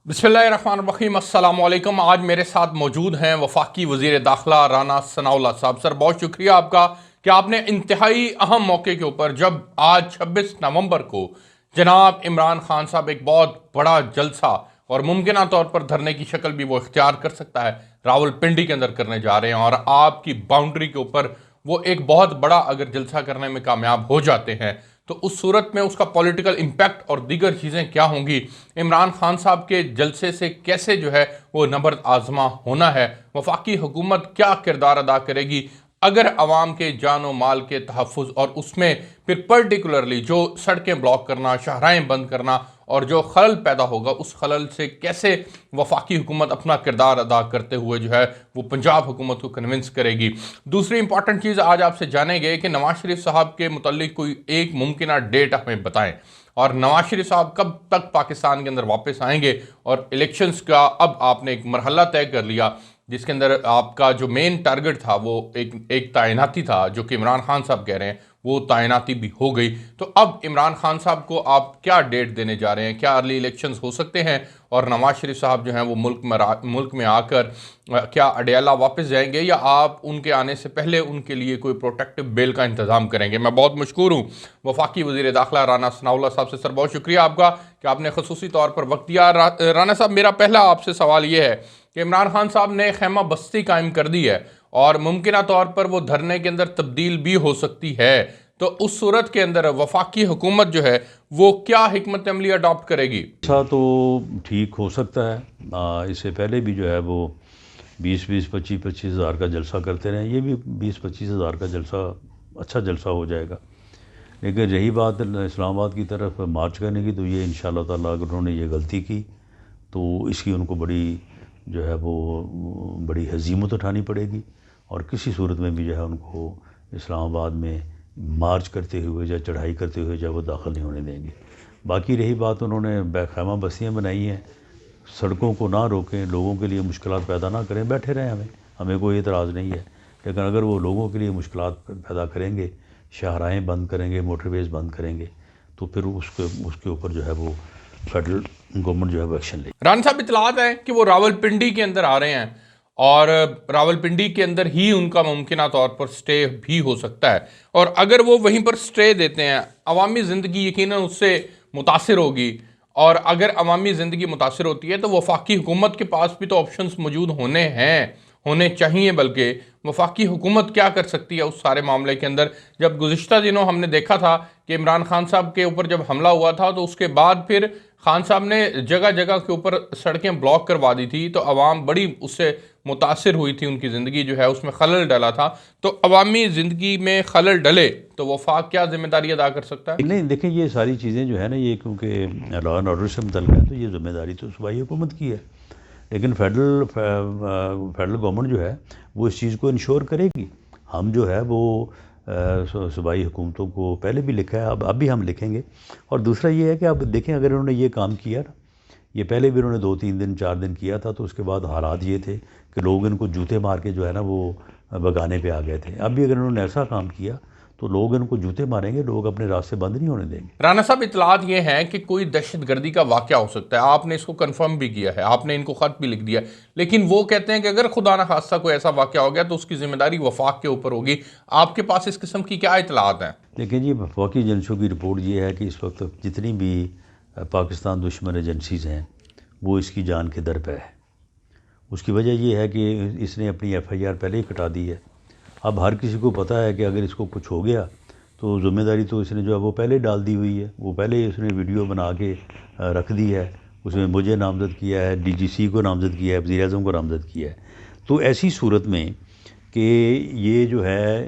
बिस्मिल्लाहिर्रहमानिर्रहीम, अस्सलाम वालेकुम। आज मेरे साथ मौजूद हैं वफाकी वज़ीर दाखिला राना सनाउल्लाह साहब। सर, बहुत शुक्रिया आपका कि आपने इंतहाई अहम मौके के ऊपर, जब आज 26 नवंबर को जनाब इमरान खान साहब एक बहुत बड़ा जलसा और मुमकिन तौर पर धरने की शक्ल भी वो इख्तियार कर सकता है, रावलपिंडी के अंदर करने जा रहे हैं, और आपकी बाउंड्री के ऊपर वो एक बहुत बड़ा अगर जलसा करने में कामयाब हो जाते हैं तो उस सूरत में उसका पॉलिटिकल इम्पैक्ट और दीगर चीज़ें क्या होंगी, इमरान खान साहब के जलसे से कैसे जो है वो नबर्द आजमा होना है, वफाकी हुकूमत क्या किरदार अदा करेगी अगर अवाम के जान व माल के तहफ़्फ़ुज़ और उसमें फिर पर्टिकुलरली जो सड़कें ब्लॉक करना, शाहराहें बंद करना और जो खलल पैदा होगा, उस खलल से कैसे वफाकी हुकूमत अपना किरदार अदा करते हुए जो है वो पंजाब हुकूमत को कन्विंस करेगी। दूसरी इंपॉर्टेंट चीज़ आज आपसे जानेंगे कि नवाज शरीफ साहब के मुतल्लिक कोई एक मुमकिन डेट हमें बताएं, और नवाज शरीफ साहब कब तक पाकिस्तान के अंदर वापस आएंगे, और इलेक्शंस का अब आपने एक मरहला तय कर लिया जिसके अंदर आपका जो मेन टारगेट था वो एक तैनाती था, जो कि इमरान खान साहब कह रहे हैं वो तैनाती भी हो गई। तो अब इमरान खान साहब को आप क्या डेट देने जा रहे हैं? क्या अर्ली इलेक्शंस हो सकते हैं और नवाज शरीफ साहब जो हैं वो मुल्क में आकर क्या अडयाला वापस जाएंगे, या आप उनके आने से पहले उनके लिए कोई प्रोटेक्टिव बेल का इंतज़ाम करेंगे? मैं बहुत मशकूर हूँ वफाकी वज़ीर दाखिला राना सनाउल्लाह साहब से। सर, बहुत शुक्रिया आपका कि आपने खसूसी तौर पर वक्त दिया। राना साहब, मेरा पहला आपसे सवाल ये है कि इमरान खान साहब ने खैमा बस्ती कायम कर दी है और मुमकिन तौर पर वो धरने के अंदर तब्दील भी हो सकती है, तो उस सूरत के अंदर वफाकी हुकूमत जो है वो क्या हिकमत अमली अडॉप्ट करेगी? ऐसा तो ठीक हो सकता है। इससे पहले भी जो है वो 20-20, 25-25 हज़ार का जलसा करते रहे, ये भी 20-25 हज़ार का जलसा अच्छा जलसा हो जाएगा। लेकिन रही बात इस्लामाबाद की तरफ मार्च करने की, तो ये इंशाअल्लाह ताला अगर उन्होंने ये गलती की तो इसकी उनको बड़ी जो है वो बड़ी हज़ीमत उठानी पड़ेगी, और किसी सूरत में भी जो है उनको इस्लामाबाद में मार्च करते हुए या चढ़ाई करते हुए जो वो दाखिल नहीं होने देंगे। बाकी रही बात, उन्होंने बैखैमा बस्तियाँ बनाई हैं, सड़कों को ना रोकें, लोगों के लिए मुश्किलात पैदा ना करें, बैठे रहें, हमें कोई एतराज़ नहीं है। लेकिन अगर वो लोगों के लिए मुश्किलात पैदा करेंगे, शाहराहें बंद करेंगे, मोटरवेज़ बंद करेंगे, तो फिर उसके ऊपर जो है वो फेडरल गवर्नमेंट जो है वो एक्शन लेगी। राना साहब, इतलात है कि वो रावलपिंडी के अंदर आ रहे हैं और रावलपिंडी के अंदर ही उनका मुमकिन तौर पर स्टे भी हो सकता है, और अगर वो वहीं पर स्टे देते हैं, अवामी ज़िंदगी यकीनन उससे मुतासिर होगी, और अगर अवामी ज़िंदगी मुतासिर होती है तो वफाकी हुकूमत के पास भी तो ऑप्शंस मौजूद होने चाहिए। बल्कि वफाकी हुकूमत क्या कर सकती है उस सारे मामले के अंदर? जब गुज़िश्ता दिनों हमने देखा था कि इमरान खान साहब के ऊपर जब हमला हुआ था तो उसके बाद फिर खान साहब ने जगह जगह के ऊपर सड़कें ब्लॉक करवा दी थी, तो अवाम बड़ी उससे मुतासिर हुई थी, उनकी ज़िंदगी जो है उसमें खलल डला था। तो अवामी ज़िंदगी में खलल डले तो वफाक क्या जिम्मेदारी अदा कर सकता है? नहीं, देखें, ये सारी चीज़ें जो है ना, ये क्योंकि लॉ एंड ऑर्डर से मुतल्लिक़ है, तो ये ज़िम्मेदारी तो सूबाई हुकूमत की है। लेकिन फेडरल गवर्नमेंट जो है वो इस चीज़ को इंश्योर करेगी। हम जो है वो सूबाई हुकूमतों को पहले भी लिखा है, अब भी हम लिखेंगे। और दूसरा ये है कि आप देखें, अगर उन्होंने ये काम किया ना, ये पहले भी उन्होंने 2-3 दिन 4 दिन किया था, तो उसके बाद हालात ये थे कि लोग इनको जूते मार के जो है ना वो भगाने पे आ गए थे। अब भी अगर उन्होंने ऐसा काम किया तो लोग इनको जूते मारेंगे, लोग अपने रास्ते बंद नहीं होने देंगे। राना साहब, इतलात ये हैं कि कोई दहशत गर्दी का वाक़या हो सकता है, आपने इसको कंफर्म भी किया है, आपने इनको ख़त भी लिख दिया, लेकिन वो कहते हैं कि अगर खुदा न खास्ता कोई ऐसा वाक़या हो गया तो उसकी ज़िम्मेदारी वफाक के ऊपर होगी। आपके पास इस किस्म की क्या इतलात हैं? लेकिन ये वफाकी एजेंसियों की रिपोर्ट ये है कि इस वक्त जितनी भी पाकिस्तान दुश्मन एजेंसीज़ हैं वो इसकी जान के दर पे है। उसकी वजह ये है कि इसने अपनी FIR पहले ही कटा दी है। अब हर किसी को पता है कि अगर इसको कुछ हो गया तो ज़िम्मेदारी तो इसने जो है वो पहले डाल दी हुई है, वो पहले इसने वीडियो बना के रख दी है, उसमें मुझे नामज़द किया है, DGC को नामज़द किया है, वज़ीर-ए-आज़म को नामज़द किया है। तो ऐसी सूरत में कि ये जो है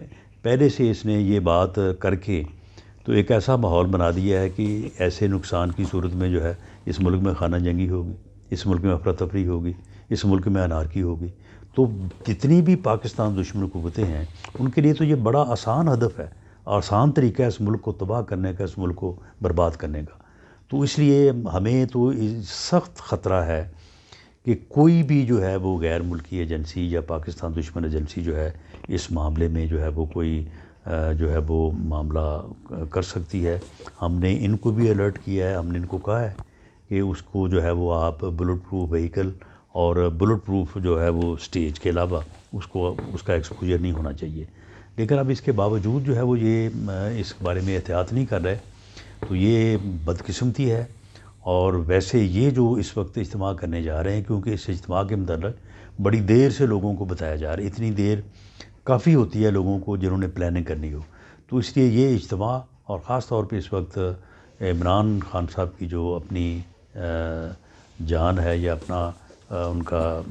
पहले से इसने ये बात करके तो एक ऐसा माहौल बना दिया है कि ऐसे नुकसान की सूरत में जो है इस मुल्क में खाना जंगी होगी, इस मुल्क में अफरा तफरी होगी, इस मुल्क में अनारकी होगी। तो जितनी भी पाकिस्तान दुश्मन कुव्वतें हैं उनके लिए तो ये बड़ा आसान हदफ है, आसान तरीका है इस मुल्क को तबाह करने का, इस मुल्क को बर्बाद करने का। तो इसलिए हमें तो सख्त ख़तरा है कि कोई भी जो है वो गैर मुल्की एजेंसी या पाकिस्तान दुश्मन एजेंसी जो है इस मामले में जो है वो कोई जो है वो मामला कर सकती है। हमने इनको भी अलर्ट किया है, हमने इनको कहा है کہ اس کو جو ہے وہ آپ بلٹ پروف وہیکل اور بلٹ پروف جو ہے وہ سٹیج کے علاوہ اس کا ایکسپوجر نہیں ہونا چاہیے. لیکن اب اس کے باوجود جو ہے وہ یہ اس بارے میں احتیاط نہیں کر رہے تو یہ بدقسمتی ہے. اور ویسے یہ جو اس وقت اجتماع کرنے جا رہے ہیں کیونکہ اس اجتماع کے متعلق بڑی دیر سے لوگوں کو بتایا جا رہا ہے, اتنی دیر کافی ہوتی ہے لوگوں کو جنہوں نے پلاننگ کرنی ہو, تو اس لیے یہ اجتماع اور خاص طور پہ اس وقت عمران خان صاحب کی جو اپنی جان ہے یا اپنا ان کا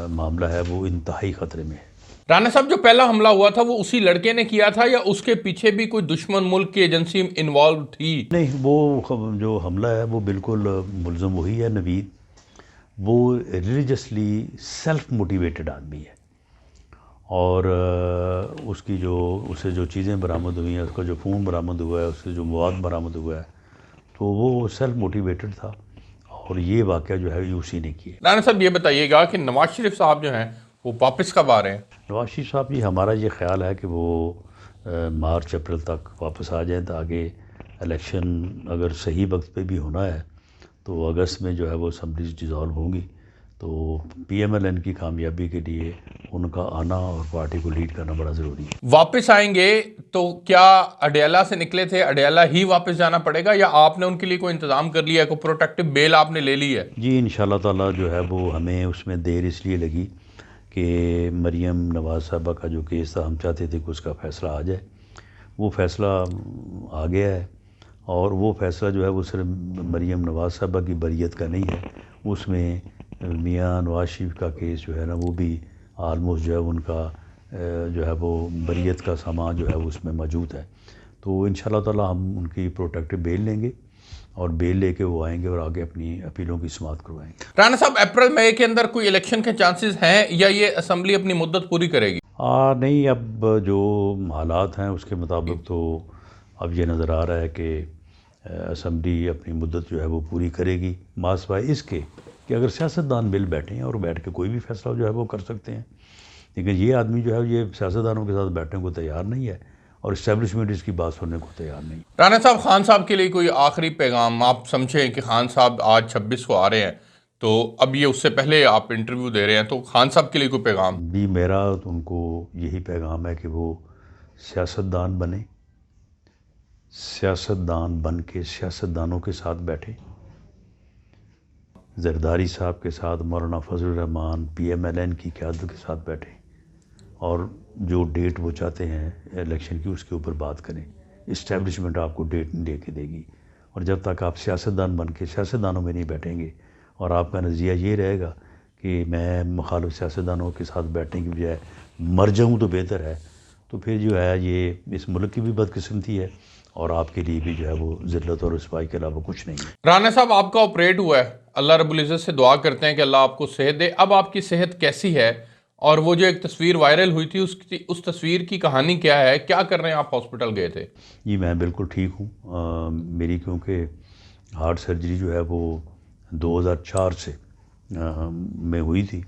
معاملہ ہے وہ انتہائی خطرے میں ہے. رانا صاحب جو پہلا حملہ ہوا تھا وہ اسی لڑکے نے کیا تھا یا اس کے پیچھے بھی کوئی دشمن ملک کی ایجنسی انوالو تھی؟ نہیں, وہ جو حملہ ہے وہ بالکل ملزم وہی ہے نوید. وہ ریلیجسلی سیلف موٹیویٹڈ آدمی ہے اور اسے جو چیزیں برآمد ہوئی ہیں, اس کا جو فون برآمد ہوا ہے, اس سے جو مواد برآمد ہوا ہے تو وہ سیلف موٹیویٹڈ تھا اور یہ واقعہ جو ہے اسی نے کیا. رانا صاحب یہ بتائیے گا کہ نواز شریف صاحب جو ہیں وہ واپس کب آ رہے ہیں؟ نواز شریف صاحب جی, ہمارا یہ خیال ہے کہ وہ مارچ اپریل تک واپس آ جائیں تاکہ الیکشن اگر صحیح وقت پہ بھی ہونا ہے تو اگست میں جو ہے وہ اسمبلیز ڈیزالو ہوں گی, تو پی ایم ایل این کی کامیابی کے لیے ان کا آنا اور پارٹی کو لیڈ کرنا بڑا ضروری ہے. واپس آئیں گے تو کیا اڈیالہ سے نکلے تھے, اڈیالہ ہی واپس جانا پڑے گا یا آپ نے ان کے لیے کوئی انتظام کر لیا ہے, کوئی پروٹیکٹیو بیل آپ نے لے لی ہے؟ جی انشاءاللہ تعالیٰ جو ہے وہ ہمیں اس میں دیر اس لیے لگی کہ مریم نواز صاحبہ کا جو کیس تھا ہم چاہتے تھے کہ اس کا فیصلہ آ جائے. وہ فیصلہ آ گیا ہے اور وہ فیصلہ جو ہے وہ صرف مریم نواز صاحبہ کی بریت کا نہیں ہے, اس میں میاں نواز شریف کا کیس جو ہے نا وہ بھی آلموسٹ جو ہے ان کا جو ہے وہ بریت کا سامان جو ہے اس میں موجود ہے. تو انشاءاللہ تعالیٰ ہم ان کی پروٹیکٹیو بیل لیں گے اور بیل لے کے وہ آئیں گے اور آگے اپنی اپیلوں کی سماعت کروائیں گے. رانا صاحب اپریل مئی کے اندر کوئی الیکشن کے چانسز ہیں یا یہ اسمبلی اپنی مدت پوری کرے گی؟ نہیں, اب جو حالات ہیں اس کے مطابق تو اب یہ نظر آ رہا ہے کہ اسمبلی اپنی مدت جو ہے وہ پوری کرے گی, ما سوائے اس کے کہ اگر سیاستدان مل بیٹھیں اور بیٹھ کے کوئی بھی فیصلہ جو ہے وہ کر سکتے ہیں. لیکن یہ آدمی جو ہے یہ سیاستدانوں کے ساتھ بیٹھنے کو تیار نہیں ہے اور اسٹیبلشمنٹ اس کی بات سننے کو تیار نہیں. رانا صاحب خان صاحب کے لیے کوئی آخری پیغام آپ سمجھیں کہ خان صاحب آج 26 کو آ رہے ہیں تو اب یہ اس سے پہلے آپ انٹرویو دے رہے ہیں, تو خان صاحب کے لیے کوئی پیغام؟ بھی میرا تو ان کو یہی پیغام ہے کہ وہ سیاستدان بنے, سیاستدان بن کے سیاستدانوں کے ساتھ بیٹھے, زرداری صاحب کے ساتھ, مولانا فضل الرحمان پی ایم ایل این کی قیادت کے ساتھ بیٹھے اور جو ڈیٹ وہ چاہتے ہیں الیکشن کی اس کے اوپر بات کریں. اسٹیبلشمنٹ آپ کو ڈیٹ نہیں دے کے دے گی, اور جب تک آپ سیاستدان بن کے سیاستدانوں میں نہیں بیٹھیں گے اور آپ کا نظریہ یہ رہے گا کہ میں مخالف سیاستدانوں کے ساتھ بیٹھنے کی بجائے مر جاؤں تو بہتر ہے, تو پھر جو ہے یہ اس ملک کی بھی بدقسمتی ہے اور آپ کے لیے بھی جو ہے وہ ذلت اور رسوائی کے علاوہ کچھ نہیں ہے. رانا صاحب آپ کا آپریٹ ہوا ہے, اللہ رب العزت سے دعا کرتے ہیں کہ اللہ آپ کو صحت دے. اب آپ کی صحت کیسی ہے اور وہ جو ایک تصویر وائرل ہوئی تھی اس تصویر کی کہانی کیا ہے, کیا کر رہے ہیں آپ, ہاسپٹل گئے تھے؟ جی میں بالکل ٹھیک ہوں. میری کیونکہ ہارٹ سرجری جو ہے وہ 2004 سے میں ہوئی تھی,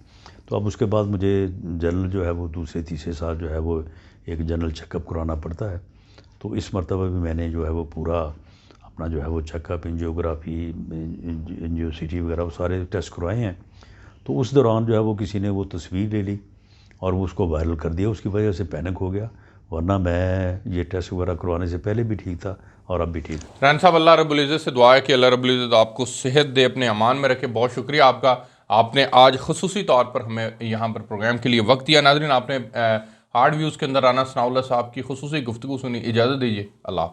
تو اب اس کے بعد مجھے جنرل جو ہے وہ دوسرے تیسرے سال جو ہے وہ ایک جنرل چیک اپ کرانا پڑتا ہے. تو اس مرتبہ بھی میں نے جو ہے وہ پورا اپنا جو ہے وہ چیک اپ, انجیوگرافی, انجیوسٹی وغیرہ وہ سارے ٹیسٹ کروائے ہیں. تو اس دوران جو ہے وہ کسی نے وہ تصویر لے لی اور وہ اس کو وائرل کر دیا, اس کی وجہ سے پینک ہو گیا, ورنہ میں یہ ٹیسٹ وغیرہ کروانے سے پہلے بھی ٹھیک تھا اور اب بھی ٹھیک ہوں. ران صاحب اللہ رب العزت سے دعا ہے کہ اللہ رب العزت آپ کو صحت دے, اپنے امان میں رکھے. بہت شکریہ آپ کا, آپ نے آج خصوصی طور پر ہمیں یہاں پر پروگرام کے لیے وقت دیا. ناظرین آپ نے ہارڈ ویوز کے اندر رانا ثناء اللہ صاحب کی خصوصی گفتگو سنی. اجازت دیجیے, اللہ حافظ.